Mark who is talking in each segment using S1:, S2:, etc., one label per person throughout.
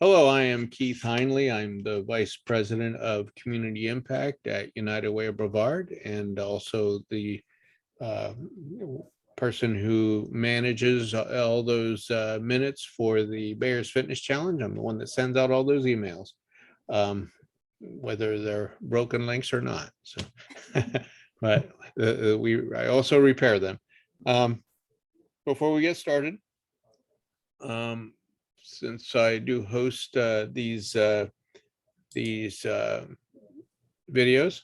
S1: Hello, I am Keith Heinley. I'm the Vice President of Community Impact at United Way of Brevard, and also the uh, person who manages all those minutes for the Bears Fitness Challenge. I'm the one that sends out all those emails, whether they're broken links or not. So, but I also repair them. Before we get started, since I do host these videos,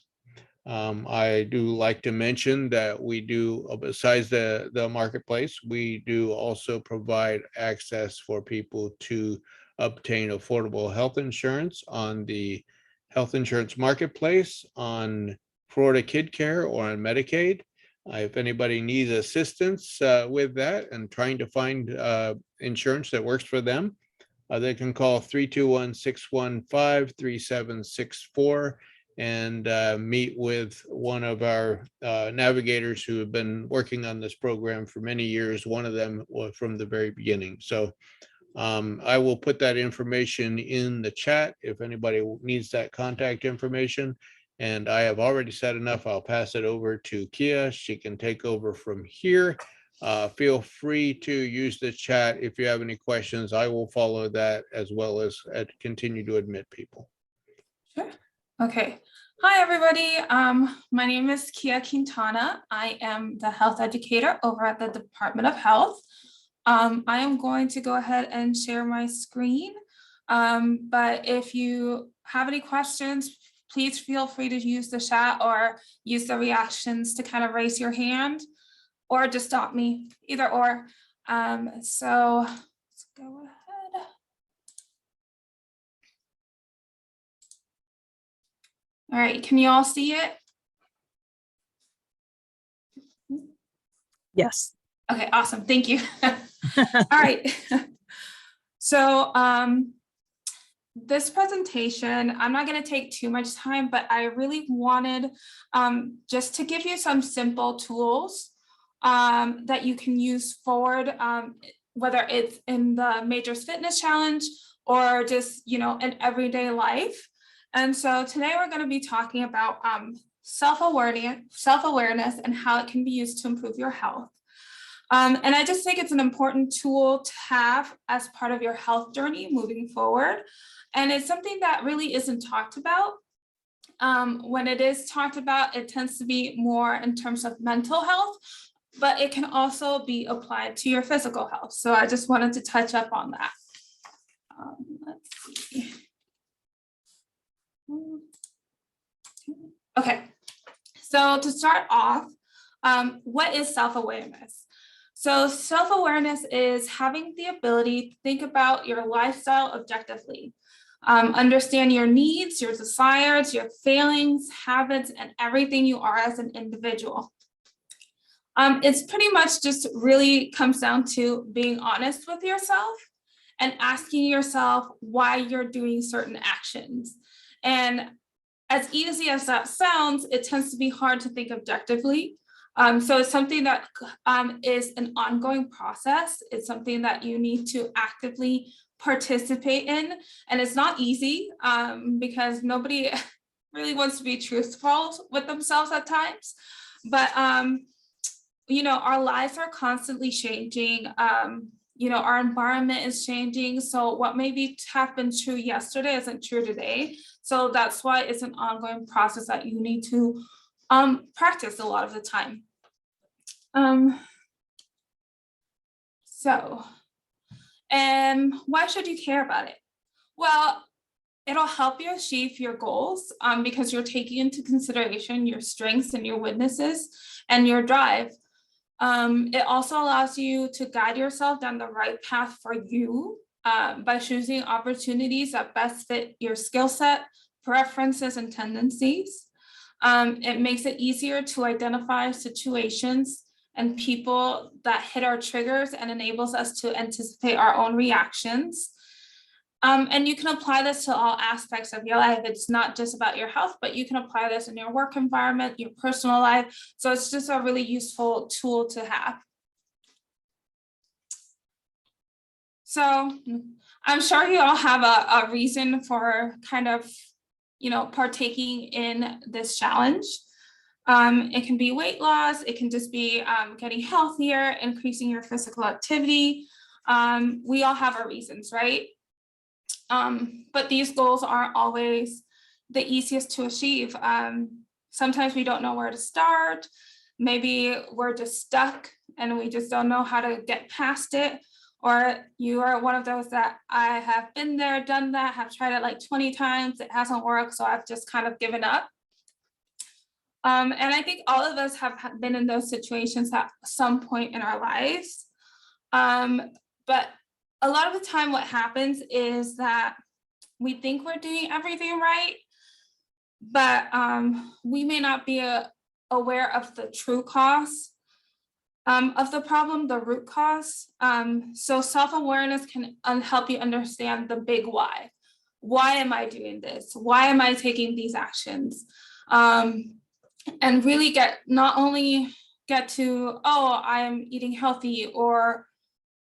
S1: I do like to mention that we do, besides the marketplace, we do also provide access for people to obtain affordable health insurance on the health insurance marketplace, on Florida Kid Care, or on Medicaid. If anybody needs assistance with that and trying to find insurance that works for them, they can call 321-615-3764 and meet with one of our navigators who have been working on this program for many years. One of them was from the very beginning. So I will put that information in the chat if anybody needs that contact information. And I have already said enough. I'll pass it over to Kia. She can take over from here. Feel free to use the chat if you have any questions. I will follow that as well as continue to admit people.
S2: Sure. Okay. Hi, everybody. My name is Kia Quintana. I am the health educator over at the Department of Health. I am going to go ahead and share my screen. But if you have any questions, please feel free to use the chat or use the reactions to kind of raise your hand or just stop me, either or. So let's go ahead. All right, can you all see it?
S3: Yes.
S2: Okay, awesome, thank you. All right, so this presentation, I'm not going to take too much time, but I really wanted just to give you some simple tools that you can use forward, whether it's in the Majors Fitness Challenge or just, in everyday life. And so today we're going to be talking about self-awareness and how it can be used to improve your health. And I just think it's an important tool to have as part of your health journey moving forward. And it's something that really isn't talked about. When it is talked about, it tends to be more in terms of mental health, but it can also be applied to your physical health. So I just wanted to touch up on that. Let's see. Okay, so to start off, what is self-awareness? So self-awareness is having the ability to think about your lifestyle objectively, understand your needs, your desires, your failings, habits, and everything you are as an individual. It's pretty much just really comes down to being honest with yourself and asking yourself why you're doing certain actions. And as easy as that sounds, it tends to be hard to think objectively. So it's something that is an ongoing process. It's something that you need to actively participate in. And it's not easy because nobody really wants to be truthful with themselves at times. But, our lives are constantly changing. Our environment is changing. So what maybe have been true yesterday isn't true today. So that's why it's an ongoing process that you need to practice a lot of the time. And why should you care about it? Well, it'll help you achieve your goals because you're taking into consideration your strengths and your weaknesses and your drive. It also allows you to guide yourself down the right path for you by choosing opportunities that best fit your skill set, preferences, and tendencies. It makes it easier to identify situations and people that hit our triggers and enables us to anticipate our own reactions. And you can apply this to all aspects of your life. It's not just about your health, but you can apply this in your work environment, your personal life. So it's just a really useful tool to have. So I'm sure you all have a reason for kind of, partaking in this challenge. It can be weight loss, it can just be getting healthier, increasing your physical activity. We all have our reasons, right? But these goals aren't always the easiest to achieve. Sometimes we don't know where to start. Maybe we're just stuck and we just don't know how to get past it. Or you are one of those that I have been there, done that, have tried it like 20 times, it hasn't worked, so I've just kind of given up. And I think all of us have been in those situations at some point in our lives. But a lot of the time what happens is that we think we're doing everything right, but we may not be aware of the true cause of the problem, the root cause. So self-awareness can help you understand the big why. Why am I doing this? Why am I taking these actions? And really not only get to, oh, I am eating healthy, or,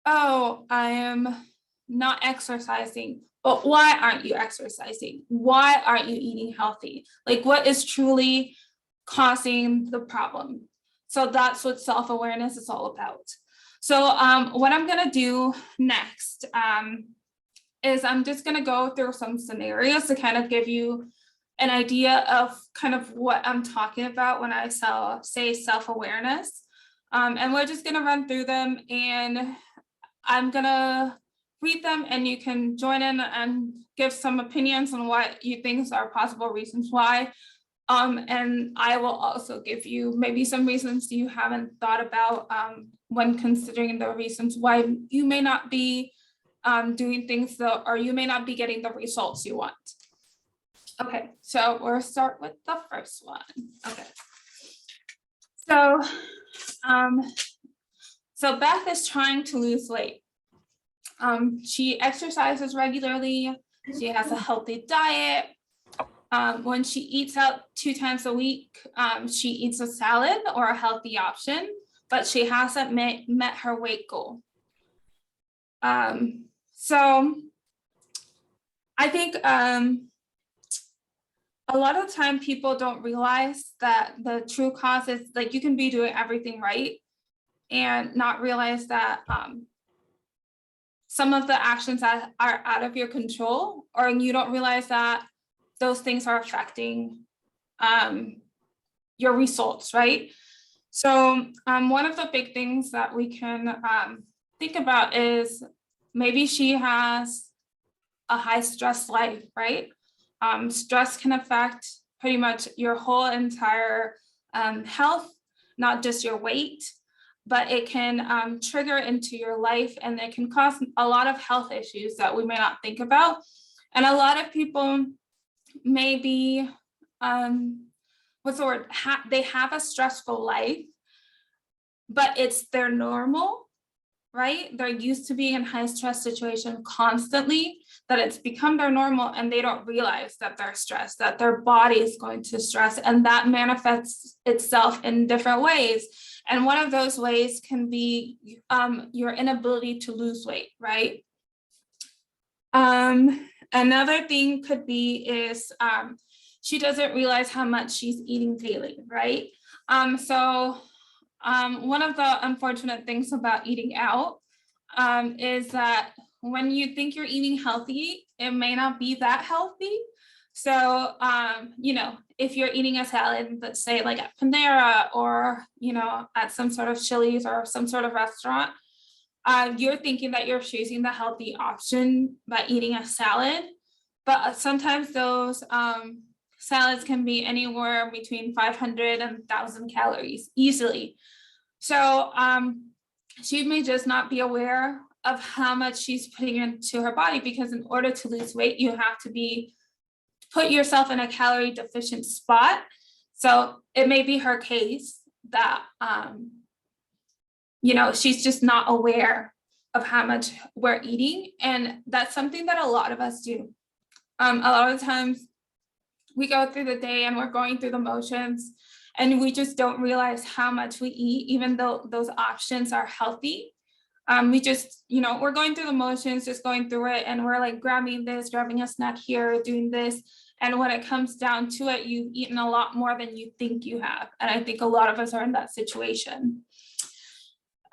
S2: oh, I am not exercising, but why aren't you exercising? Why aren't you eating healthy? Like, what is truly causing the problem? So that's what self-awareness is all about. So what I'm gonna do next is I'm just gonna go through some scenarios to kind of give you an idea of kind of what I'm talking about when I say self-awareness. And we're just gonna run through them, and I'm gonna read them, and you can join in and give some opinions on what you think are possible reasons why. And I will also give you maybe some reasons you haven't thought about when considering the reasons why you may not be doing things, or you may not be getting the results you want. Okay, so we'll start with the first one. Okay. So Beth is trying to lose weight. She exercises regularly. She has a healthy diet. When she eats out 2 times a week, she eats a salad or a healthy option, but she hasn't met her weight goal. So I think a lot of the time people don't realize that the true cause is, like, you can be doing everything right and not realize that some of the actions that are out of your control, or you don't realize that those things are affecting your results, right? So one of the big things that we can think about is maybe she has a high stress life, right? Stress can affect pretty much your whole entire health, not just your weight, but it can trigger into your life, and it can cause a lot of health issues that we may not think about. And a lot of people may be, what's the word? They have a stressful life, but it's their normal, right? They're used to being in high stress situation constantly, that it's become their normal, and they don't realize that they're stressed, that their body is going to stress, and that manifests itself in different ways. And one of those ways can be your inability to lose weight, right? Another thing could be is she doesn't realize how much she's eating daily, right? So one of the unfortunate things about eating out is that when you think you're eating healthy, it may not be that healthy. So, if you're eating a salad, let's say like at Panera, or, at some sort of Chili's or some sort of restaurant, you're thinking that you're choosing the healthy option by eating a salad. But sometimes those salads can be anywhere between 500 and 1,000 calories easily. So she may just not be aware of how much she's putting into her body, because in order to lose weight, you have to put yourself in a calorie deficient spot. So it may be her case that, she's just not aware of how much we're eating. And that's something that a lot of us do. A lot of times we go through the day and we're going through the motions, and we just don't realize how much we eat, even though those options are healthy. We just, we're going through the motions, just going through it, and we're like grabbing this, grabbing a snack here, doing this. And when it comes down to it, you've eaten a lot more than you think you have. And I think a lot of us are in that situation.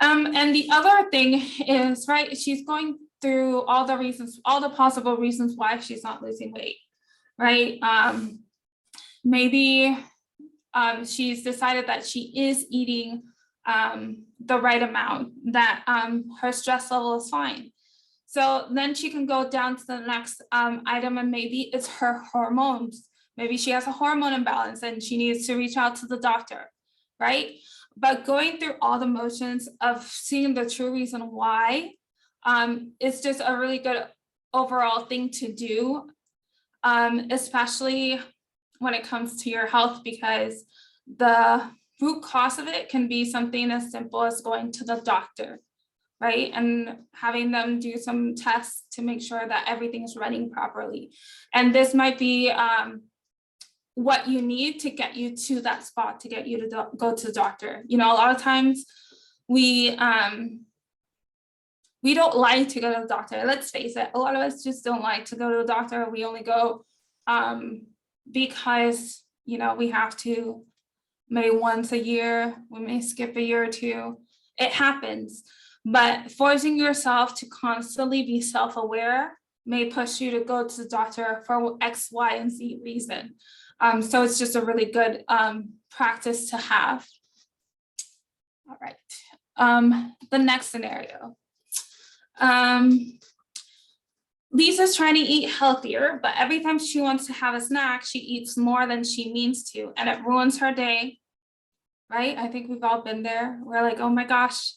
S2: And the other thing is, right, she's going through all the reasons, all the possible reasons why she's not losing weight, right? Maybe she's decided that she is eating the right amount, that her stress level is fine. So then she can go down to the next item, and maybe it's her hormones. Maybe she has a hormone imbalance and she needs to reach out to the doctor, right? But going through all the motions of seeing the true reason why, it's just a really good overall thing to do, especially when it comes to your health, because the root cause of it can be something as simple as going to the doctor, right? And having them do some tests to make sure that everything's running properly. And this might be what you need to get you to that spot, to get you to go to the doctor. A lot of times we don't like to go to the doctor. Let's face it, a lot of us just don't like to go to the doctor. We only go because, we have to, maybe once a year, we may skip a year or two. It happens. But forcing yourself to constantly be self-aware may push you to go to the doctor for X, Y, and Z reason. So it's just a really good practice to have. All right. The next scenario. Lisa's trying to eat healthier, but every time she wants to have a snack, she eats more than she means to, and it ruins her day, right? I think we've all been there. We're like, oh my gosh,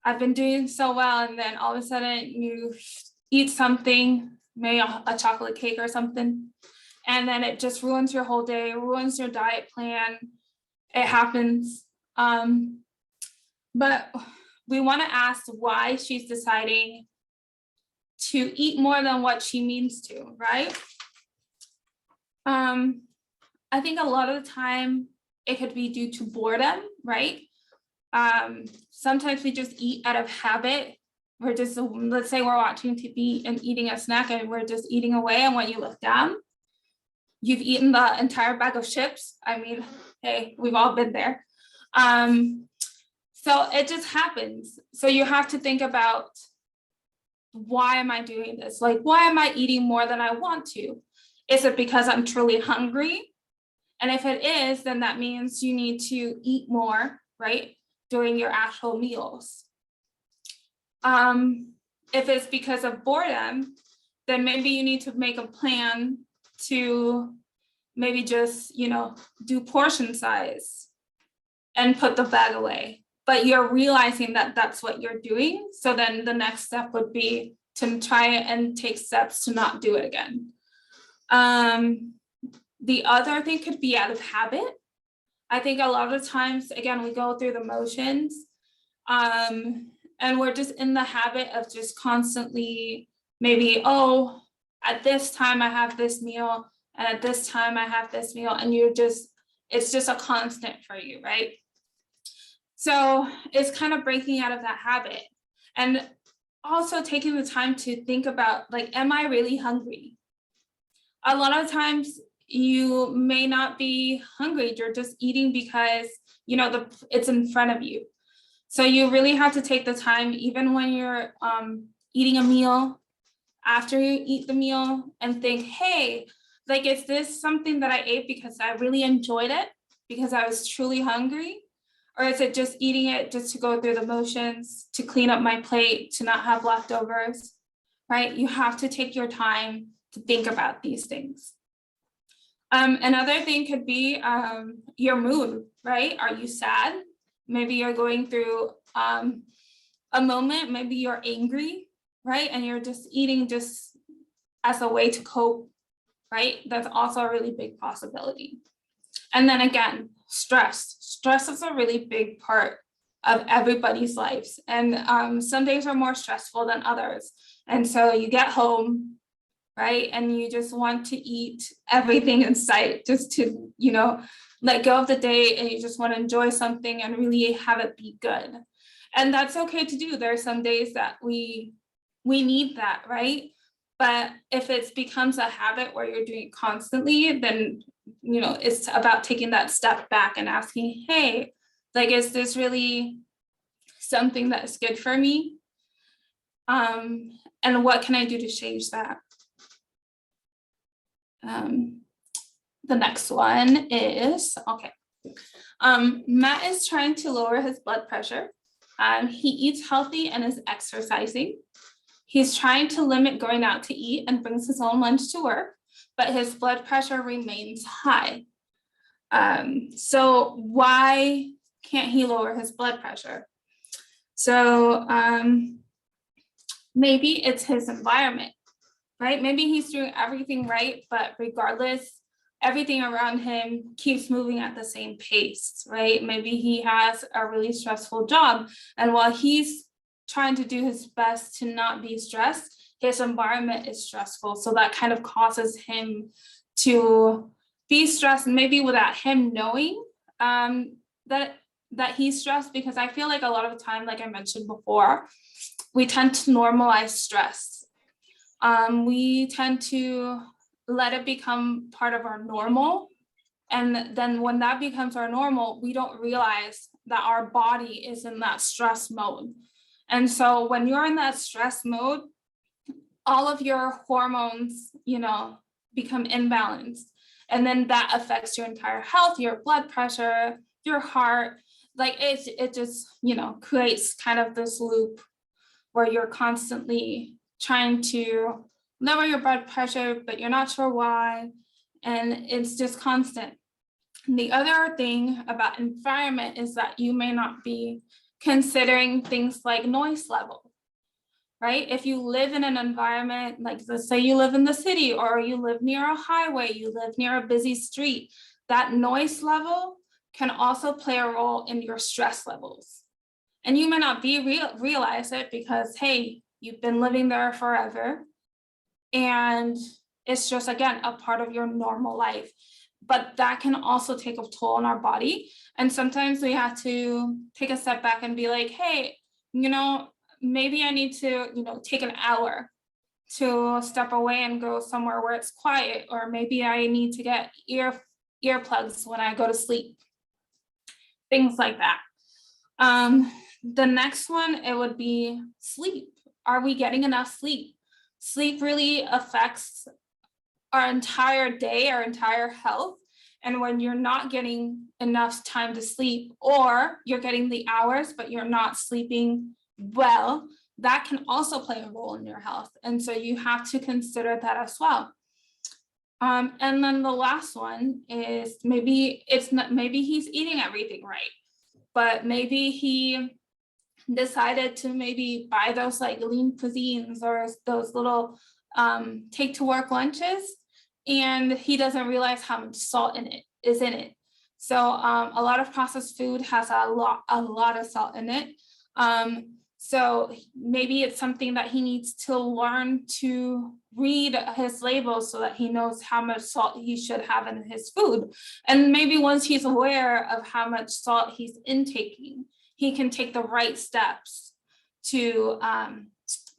S2: I've been doing so well, and then all of a sudden you eat something, maybe a chocolate cake or something, and then it just ruins your whole day, ruins your diet plan. It happens. But we want to ask why she's deciding to eat more than what she means to, right? I think a lot of the time it could be due to boredom, right? Sometimes we just eat out of habit. We're just, let's say we're watching TV and eating a snack and we're just eating away, and when you look down, you've eaten the entire bag of chips. I mean, hey, we've all been there. So it just happens. So you have to think about, why am I doing this? Like, why am I eating more than I want to? Is it because I'm truly hungry? And if it is, then that means you need to eat more, right, during your actual meals. If it's because of boredom, then maybe you need to make a plan to maybe just, do portion size and put the bag away. But you're realizing that that's what you're doing. So then the next step would be to try and take steps to not do it again. The other thing could be out of habit. I think a lot of times, again, we go through the motions, and we're just in the habit of just constantly maybe, oh, at this time I have this meal, and at this time I have this meal, and it's just a constant for you, right? So it's kind of breaking out of that habit, and also taking the time to think about, like, am I really hungry? A lot of times you may not be hungry, you're just eating because, it's in front of you. So you really have to take the time, even when you're eating a meal, after you eat the meal, and think, hey, like, is this something that I ate because I really enjoyed it, because I was truly hungry? Or is it just eating it just to go through the motions, to clean up my plate, to not have leftovers, right? You have to take your time to think about these things. Another thing could be your mood, right? Are you sad? Maybe you're going through a moment, maybe you're angry, right? And you're just eating just as a way to cope, right? That's also a really big possibility. And then again, stress. Stress is a really big part of everybody's lives. And some days are more stressful than others. And so you get home, right? And you just want to eat everything in sight, just to, let go of the day and you just want to enjoy something and really have it be good. And that's okay to do. There are some days that we need that, right? But if it becomes a habit where you're doing it constantly, then, you know, it's about taking that step back and asking, hey, like, is this really something that's good for me? And what can I do to change that? The next one is, okay. Matt is trying to lower his blood pressure. He eats healthy and is exercising. He's trying to limit going out to eat and brings his own lunch to work, but his blood pressure remains high. So why can't he lower his blood pressure? So maybe it's his environment, right? Maybe he's doing everything right, but regardless, everything around him keeps moving at the same pace, right? Maybe he has a really stressful job, and while he's trying to do his best to not be stressed, his environment is stressful. So that kind of causes him to be stressed, maybe without him knowing that he's stressed, because I feel like a lot of the time, like I mentioned before, we tend to normalize stress. We tend to let it become part of our normal. And then when that becomes our normal, we don't realize that our body is in that stress mode. And so when you're in that stress mode, all of your hormones, you know, become imbalanced. And then that affects your entire health, your blood pressure, your heart. Like it just, you know, creates kind of this loop where you're constantly trying to lower your blood pressure, but you're not sure why. And it's just constant. And the other thing about environment is that you may not be considering things like noise level, right? If you live in an environment, like let's say you live in the city or you live near a highway, you live near a busy street, that noise level can also play a role in your stress levels. And you may not realize it because, hey, you've been living there forever. And it's just, again, a part of your normal life. But that can also take a toll on our body. And sometimes we have to take a step back and be like, hey, you know, maybe I need to, you know, take an hour to step away and go somewhere where it's quiet, or maybe I need to get earplugs when I go to sleep. Things like that. The next one, it would be sleep. Are we getting enough sleep? Sleep really affects our entire day, our entire health. And when you're not getting enough time to sleep, or you're getting the hours, but you're not sleeping well, that can also play a role in your health. And so you have to consider that as well. And then the last one is maybe he's eating everything right, but maybe he decided to maybe buy those like lean cuisines or those little take to work lunches, and he doesn't realize how much salt is in it. So a lot of processed food has a lot of salt in it. So maybe it's something that he needs to learn to read his labels so that he knows how much salt he should have in his food. And maybe once he's aware of how much salt he's intaking, he can take the right steps to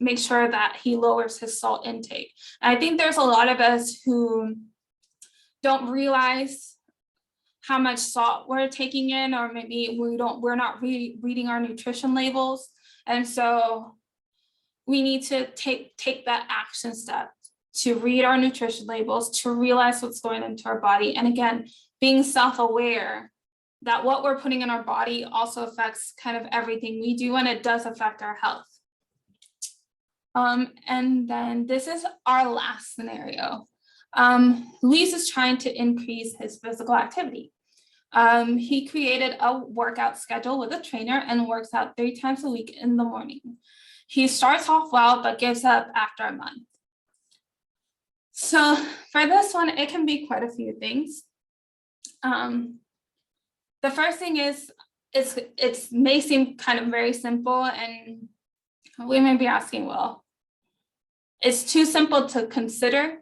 S2: make sure that he lowers his salt intake. And I think there's a lot of us who don't realize how much salt we're taking in, or maybe we're not reading our nutrition labels. And so we need to take that action step to read our nutrition labels, to realize what's going into our body. And again, being self-aware that what we're putting in our body also affects kind of everything we do, and it does affect our health. And then this is our last scenario. Luis is trying to increase his physical activity. He created a workout schedule with a trainer and works out 3 times a week in the morning. He starts off well, but gives up after a month. So for this one, it can be quite a few things. The first thing is, it may seem kind of very simple, and we may be asking, well, it's too simple to consider.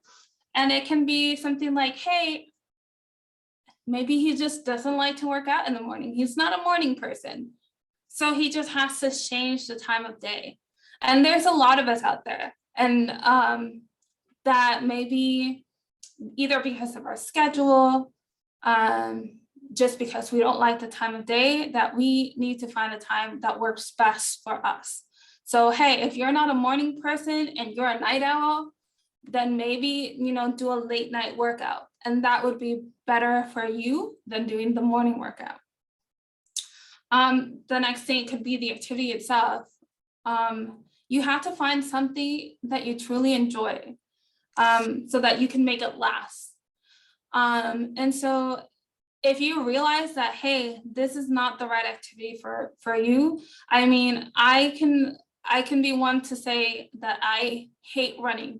S2: And it can be something like, hey, maybe he just doesn't like to work out in the morning. He's not a morning person. So he just has to change the time of day. And there's a lot of us out there. And that maybe either because of our schedule, just because we don't like the time of day, that we need to find a time that works best for us. So, hey, if you're not a morning person and you're a night owl, then maybe, do a late night workout. And that would be better for you than doing the morning workout. The next thing could be the activity itself. You have to find something that you truly enjoy, so that you can make it last. And so if you realize that, hey, this is not the right activity for you, I mean, I can be one to say that I hate running.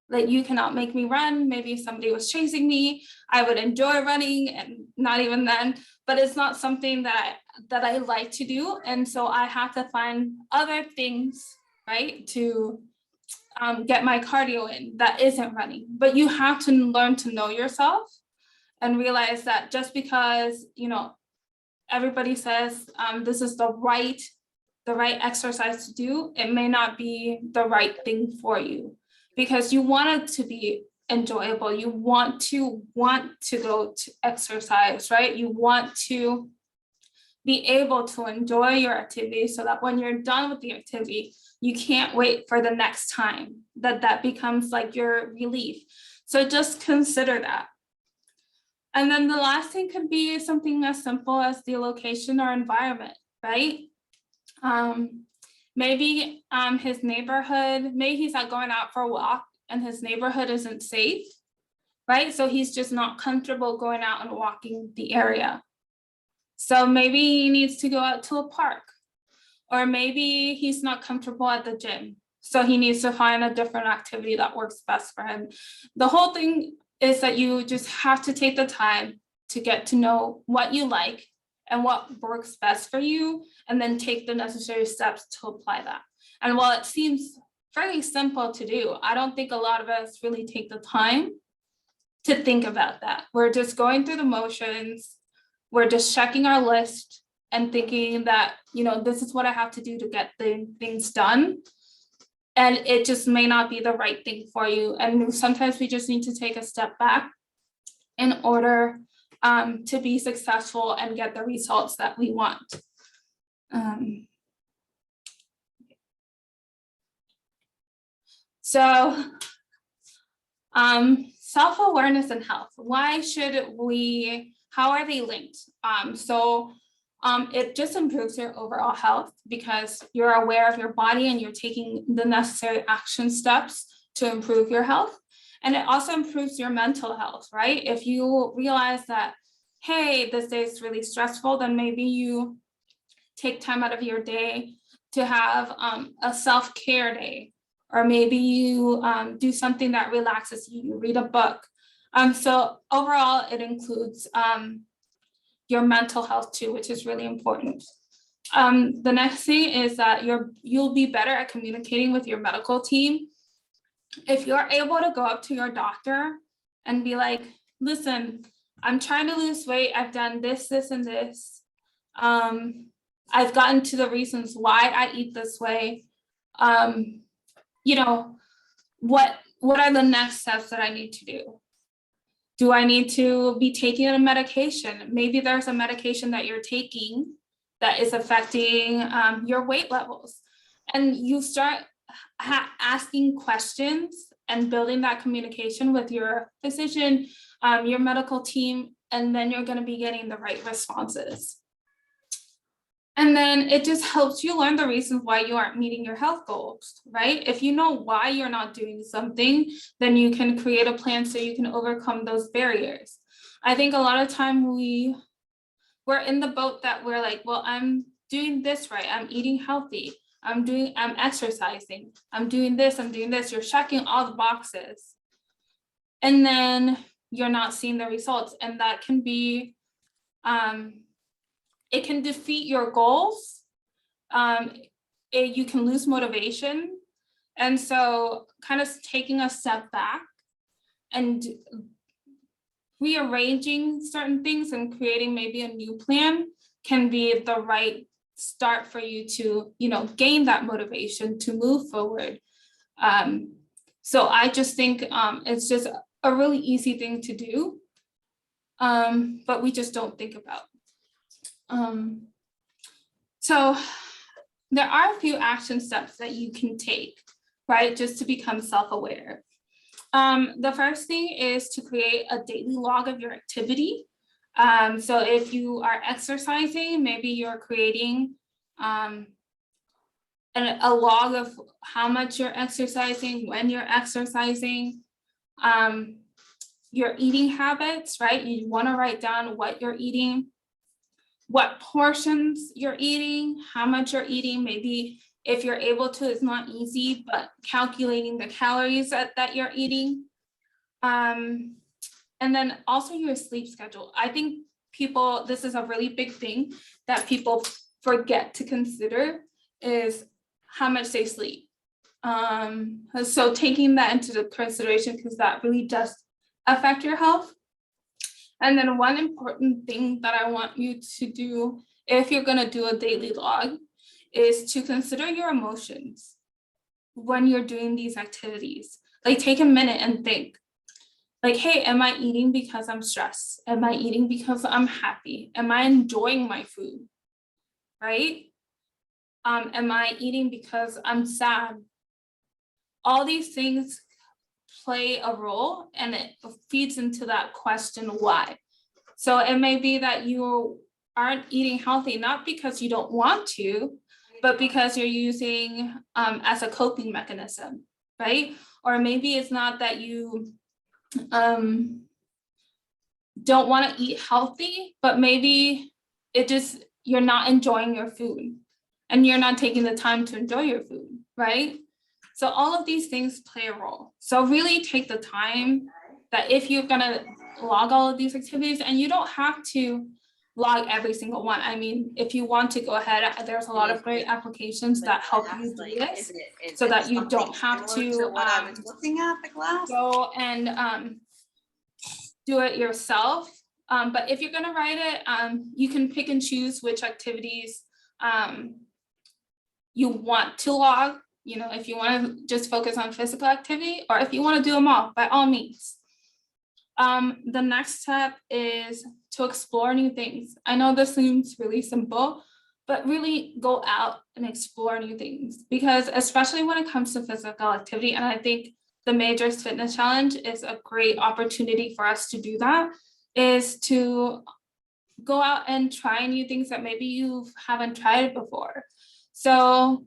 S2: That you cannot make me run. Maybe if somebody was chasing me, I would enjoy running, and not even then, but it's not something that I like to do. And so I have to find other things, right, to get my cardio in that isn't running. But you have to learn to know yourself and realize that just because, everybody says this is the right exercise to do, it may not be the right thing for you, because you want it to be enjoyable. You want to go to exercise, right? You want to be able to enjoy your activity so that when you're done with the activity, you can't wait for the next time, that becomes like your relief. So just consider that. And then the last thing could be something as simple as the location or environment, right? Maybe his neighborhood, maybe he's not going out for a walk and his neighborhood isn't safe, right? So he's just not comfortable going out and walking the area. So maybe he needs to go out to a park, or maybe he's not comfortable at the gym. So he needs to find a different activity that works best for him. The whole thing is that you just have to take the time to get to know what you like and what works best for you, and then take the necessary steps to apply that. And while it seems very simple to do, I don't think a lot of us really take the time to think about that. We're just going through the motions. We're just checking our list and thinking that, this is what I have to do to get the things done. And it just may not be the right thing for you. And sometimes we just need to take a step back in order to be successful and get the results that we want. So self-awareness and health, how are they linked? It just improves your overall health because you're aware of your body and you're taking the necessary action steps to improve your health. And it also improves your mental health, right? If you realize that, hey, this day is really stressful, then maybe you take time out of your day to have a self-care day, or maybe you do something that relaxes you, you read a book. So overall, it includes your mental health too, which is really important. The next thing is that you'll be better at communicating with your medical team. If you're able to go up to your doctor and be like, listen, I'm trying to lose weight. I've done this, this, and this. I've gotten to the reasons why I eat this way. What are the next steps that I need to do? Do I need to be taking a medication? Maybe there's a medication that you're taking that is affecting your weight levels. And you start asking questions and building that communication with your physician, your medical team, and then you're going to be getting the right responses. And then it just helps you learn the reasons why you aren't meeting your health goals, right? If you know why you're not doing something, then you can create a plan so you can overcome those barriers. I think a lot of time we're in the boat that we're like, well, I'm doing this right. I'm eating healthy. I'm exercising. I'm doing this. You're checking all the boxes. And then you're not seeing the results. And that can be, it can defeat your goals. You can lose motivation. And so kind of taking a step back and rearranging certain things and creating maybe a new plan can be the right start for you to, gain that motivation to move forward. So I just think it's just a really easy thing to do, but we just don't think about. So there are a few action steps that you can take, right, just to become self-aware. The first thing is to create a daily log of your activity. So if you are exercising, maybe you're creating a log of how much you're exercising, when you're exercising, your eating habits, right? You want to write down what you're eating, what portions you're eating, how much you're eating. Maybe if you're able to, it's not easy, but calculating the calories that you're eating. And then also your sleep schedule. I think this is a really big thing that people forget to consider is how much they sleep. So taking that into consideration, because that really does affect your health. And then one important thing that I want you to do if you're going to do a daily log is to consider your emotions when you're doing these activities. Like take a minute and think, like, hey, am I eating because I'm stressed? Am I eating because I'm happy? Am I enjoying my food? Right? Am I eating because I'm sad? All these things play a role, and it feeds into that question, why? So it may be that you aren't eating healthy, not because you don't want to, but because you're using as a coping mechanism, right? Or maybe it's not that you don't want to eat healthy, but maybe you're not enjoying your food and you're not taking the time to enjoy your food, right? So all of these things play a role. So really take the time that if you're gonna log all of these activities, and you don't have to log every single one. I mean, if you want to go ahead, there's a lot of great applications that help you do this so that you don't have to go and do it yourself. But if you're gonna write it, you can pick and choose which activities you want to log. If you want to just focus on physical activity, or if you want to do them all, by all means. The next step is to explore new things. I know this seems really simple, but really go out and explore new things, because especially when it comes to physical activity, and I think the Majors Fitness Challenge is a great opportunity for us to do that, is to go out and try new things that maybe you haven't tried before. So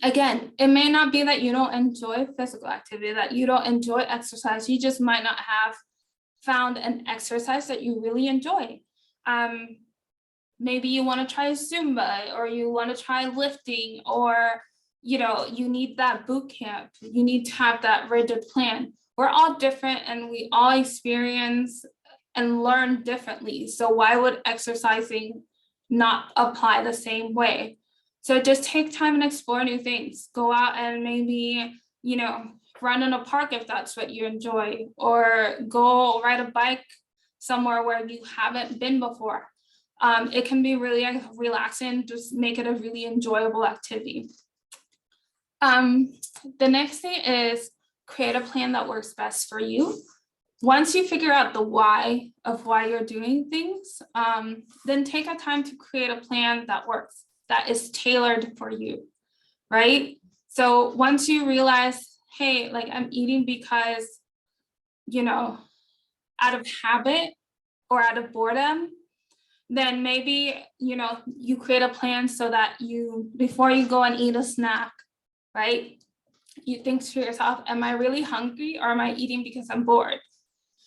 S2: again, it may not be that you don't enjoy physical activity, that you don't enjoy exercise. You just might not have found an exercise that you really enjoy. Maybe you want to try Zumba, or you want to try lifting, or you need that boot camp. You need to have that rigid plan. We're all different, and we all experience and learn differently. So why would exercising not apply the same way? So just take time and explore new things. Go out and maybe, run in a park if that's what you enjoy, or go ride a bike somewhere where you haven't been before. It can be really relaxing, just make it a really enjoyable activity. The next thing is create a plan that works best for you. Once you figure out the why of why you're doing things, then take a time to create a plan that works, that is tailored for you, right? So once you realize, hey, like I'm eating because, out of habit or out of boredom, then maybe, you create a plan so that before you go and eat a snack, right? You think to yourself, am I really hungry, or am I eating because I'm bored?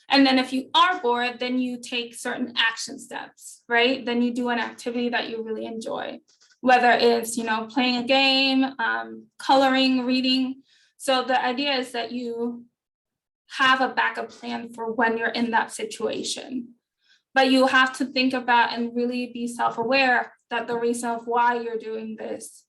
S2: And then if you are bored, then you take certain action steps, right? Then you do an activity that you really enjoy, whether it's, playing a game, coloring, reading. So the idea is that you have a backup plan for when you're in that situation. But you have to think about and really be self-aware that the reason of why you're doing this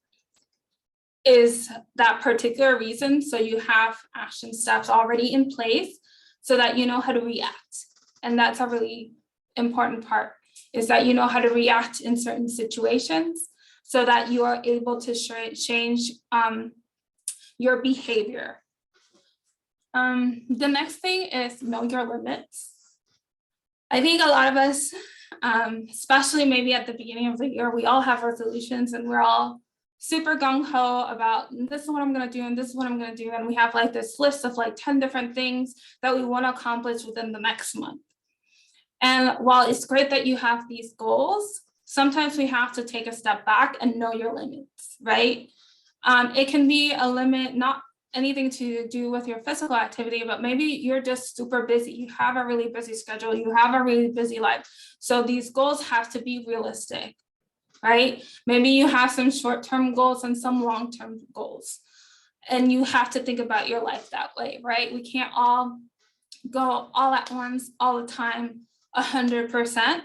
S2: is that particular reason. So you have action steps already in place so that you know how to react. And that's a really important part, is that you know how to react in certain situations so that you are able to change your behavior. The next thing is know your limits. I think a lot of us, especially maybe at the beginning of the year, we all have resolutions and we're all super gung-ho about this is what I'm going to do and this is what I'm going to do. And we have like this list of like 10 different things that we want to accomplish within the next month. And while it's great that you have these goals, sometimes we have to take a step back and know your limits, right? It can be a limit, not anything to do with your physical activity, but maybe you're just super busy. You have a really busy schedule. You have a really busy life. So these goals have to be realistic, right? Maybe you have some short-term goals and some long-term goals. And you have to think about your life that way, right? We can't all go all at once, all the time, 100%,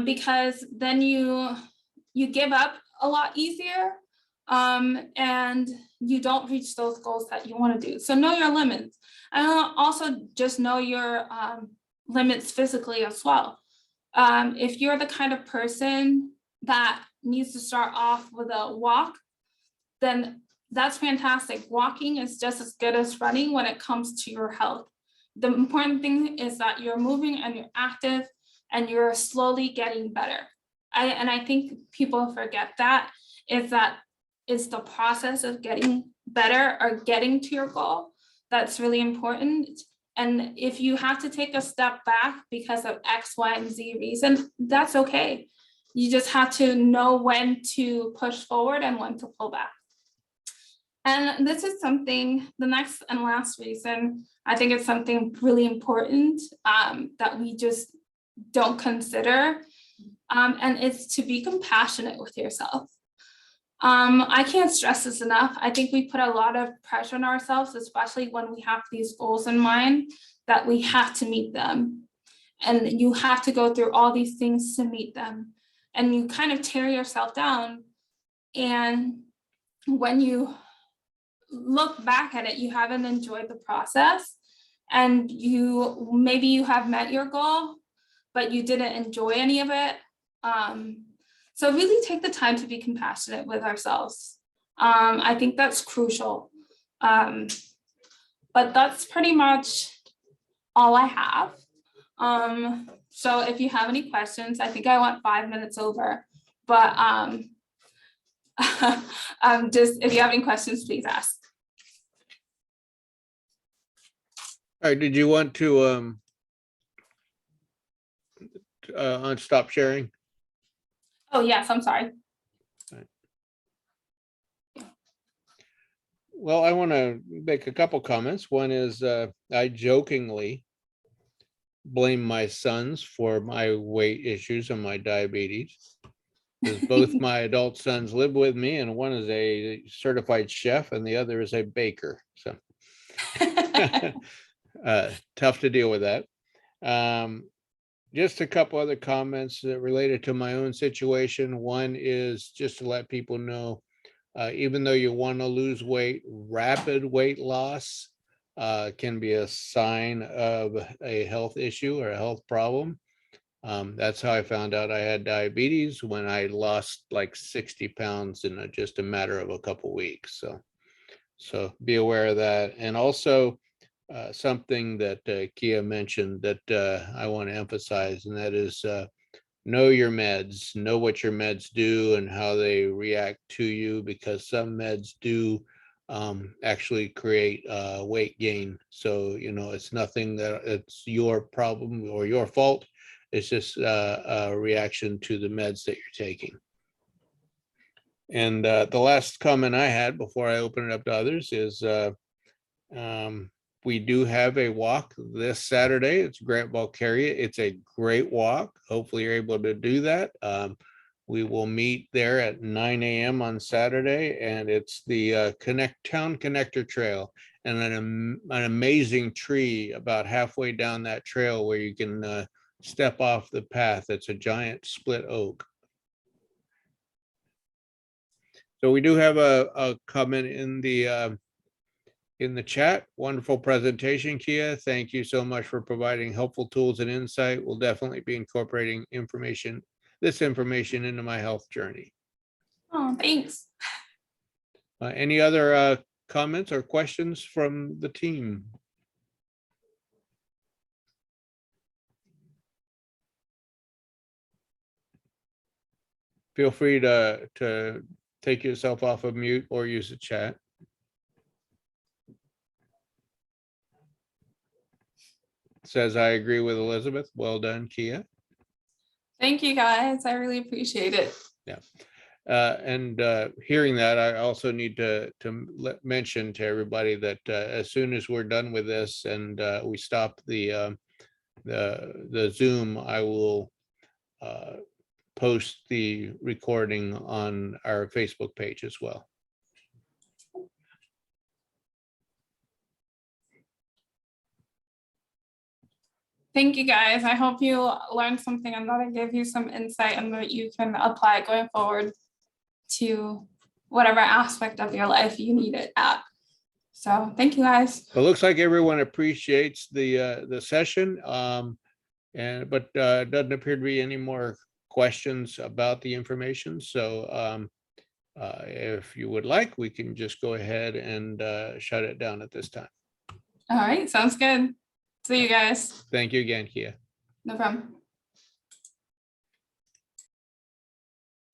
S2: because then you give up a lot easier, and you don't reach those goals that you want to do. So know your limits, and also just know your limits physically as well. If you're the kind of person that needs to start off with a walk, then that's fantastic. Walking is just as good as running when it comes to your health. The important thing is that you're moving and you're active and you're slowly getting better. I think people forget that it's the process of getting better or getting to your goal that's really important. And if you have to take a step back because of X, Y, and Z reason, that's okay. You just have to know when to push forward and when to pull back. And this is something, the next and last reason, I think it's something really important that we just don't consider. And it's to be compassionate with yourself. I can't stress this enough. I think we put a lot of pressure on ourselves, especially when we have these goals in mind, that we have to meet them. And you have to go through all these things to meet them. And you kind of tear yourself down. And when you look back at it, you haven't enjoyed the process, and maybe you have met your goal, but you didn't enjoy any of it. So really take the time to be compassionate with ourselves. I think that's crucial. But that's pretty much all I have. So if you have any questions, I think I went 5 minutes over, but just if you have any questions, please ask.
S1: All right, did you want to stop sharing?
S2: Oh, yes, I'm sorry.
S1: Well, I want to make a couple comments. One is I jokingly blame my sons for my weight issues and my diabetes, because both my adult sons live with me, and one is a certified chef and the other is a baker. So tough to deal with that. Just a couple other comments that related to my own situation. One is just to let people know, even though you want to lose weight, rapid weight loss can be a sign of a health issue or a health problem. That's how I found out I had diabetes, when I lost like 60 pounds in just a matter of a couple weeks. So be aware of that. And also something that Kia mentioned that I want to emphasize, and that is know your meds, know what your meds do and how they react to you, because some meds do actually create weight gain. So, it's nothing that it's your problem or your fault. It's just a reaction to the meds that you're taking. And the last comment I had before I open it up to others is we do have a walk this Saturday. It's Grant Bulgaria. It's a great walk. Hopefully you're able to do that. We will meet there at 9 a.m. on Saturday, and it's the Town Connector Trail, and an amazing tree about halfway down that trail where you can step off the path. It's a giant split oak. So we do have a comment in the in the chat. Wonderful presentation, Kia. Thank you so much for providing helpful tools and insight. We'll definitely be incorporating this information into my health journey.
S2: Oh, thanks.
S1: Any other comments or questions from the team? Feel free to take yourself off of mute or use the chat. Says I agree with Elizabeth. Well done, Kia.
S2: Thank you, guys. I really appreciate it.
S1: Yeah. And hearing that, I also need to mention to everybody that as soon as we're done with this and we stop the Zoom, I will post the recording on our Facebook page as well.
S2: Thank you, guys. I hope you learned something and that it gave you some insight and that you can apply going forward to whatever aspect of your life you need it at. So thank you, guys.
S1: It looks like everyone appreciates the session, but doesn't appear to be any more questions about the information. So if you would like, we can just go ahead and shut it down at this time.
S2: All right, sounds good. See you guys.
S1: Thank you again, Kia.
S2: No problem.